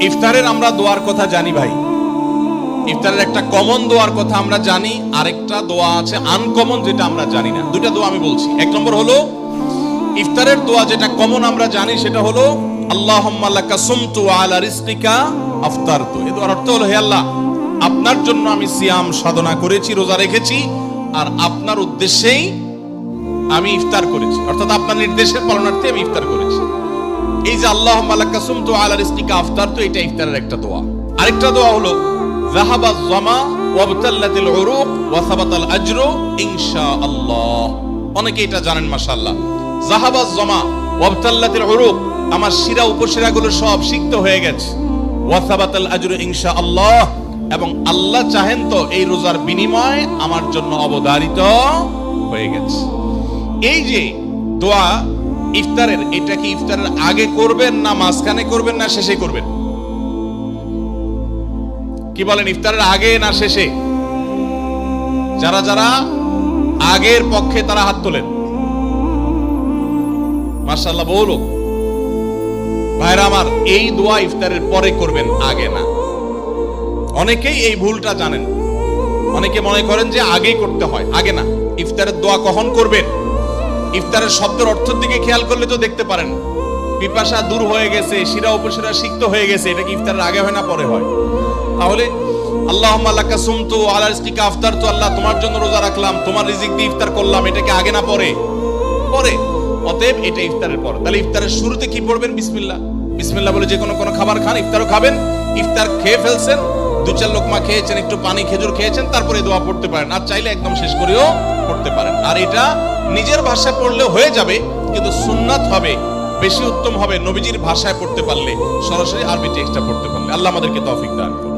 ইফতারের আমরা দোয়ার কথা জানি ভাই, ইফতারের একটা কমন দোয়ার কথা আমরা জানি, আরেকটা দোয়া আছে আনকমন যেটা আমরা জানি না। দুইটা দোয়া আমি বলছি। এক নম্বর হলো ইফতারের দোয়া যেটা কমন আমরা জানি, সেটা হলো আল্লাহুম্মা লাকা সুমতু ওয়া আলা রিজকিকা আফতারতু। এই দোয়ার অর্থ হলো, হে আল্লাহ, আপনার জন্য আমি সিয়াম সাধনা করেছি, রোজা রেখেছি, আর আপনার উদ্দেশ্যেই আমি ইফতার করেছি, অর্থাৎ আপনার নির্দেশের পালনার্থে আমি ইফতার করেছি। এই যে আল্লাহুম্মা লাকা সুমতু ওয়া আলা রিজকিকা আফতারতু, এটা ইফতারের একটা দোয়া। আরেকটা দোয়া হলো যাহাবাজ যামা ওয়াবতাল্লাতিল উরুক ওয়া সাবাতাল আজরু ইনশাআল্লাহ। অনেকে এটা জানেন মাশাআল্লাহ। যাহাবাজ যামা ওয়াবতাল্লাতিল উরুক, আমার শিরা উপশিরাগুলো সব সিক্ত হয়ে গেছে। ওয়া সাবাতাল আজরু ইনশাআল্লাহ, এবং আল্লাহ চাহেন তো এই রোজার বিনিময় আমার জন্য অবধারিত হয়ে গেছে। এই যে দোয়া ইফতারের, এটা কি ইফতারের আগে করবেন না মাঝখানে করবেন না শেষে করবেন? কি বলেন, ইফতারের আগে না শেষে? যারা যারা আগের পক্ষে তারা হাত তোলেন। মাশাআল্লাহ, বহু লোক। ভাইরা আমার, এই দোয়া ইফতারের পরে করবেন, আগে না। অনেকেই এই ভুলটা জানেন, অনেকে মনে করেন যে আগেই করতে হয়, আগে না। ইফতারের দোয়া কখন করবেন? ইফতারের শব্দের অর্থের দিকে খেয়াল করলে তো দেখতে পারেন পিপাসা দূর হয়ে গেছে, শিরা উপশিরা সিক্ত হয়ে গেছে, এটা কি ইফতারের আগে হয় না পরে হয়? তাহলে আল্লাহুম্মা লাকা সুমতু ওয়া আলা রিজকিকা আফতারতু, আল্লাহ তোমার জন্য রোজা রাখলাম, তোমার রিজিক দিয়ে ইফতার করলাম, এটা কি আগে না পরে? পরে। অতএব এটা ইফতারের পর। তাহলে ইফতারের শুরুতে কি পড়বেন? বিসমিল্লাহ। বিসমিল্লাহ বলে যে কোনো খাবার খান, ইফতারও খাবেন। ইফতার খেয়ে ফেলছেন, দু চার লোকমা খেয়েছেন, একটু পানি খেজুর খেয়েছেন, তারপরে দোয়া পড়তে পারেন। আর চাইলে একদম শেষ করেও পড়তে পারেন। আর এটা নিজের ভাষায় পড়লে হয়ে যাবে, কিন্তু সুন্নাত হবে, বেশি উত্তম হবে নবীজির ভাষায় পড়তে পারলে, সরাসরি আরবি টেক্সটটা পড়তে পারলে। আল্লাহ আমাদেরকে তৌফিক দান করুন।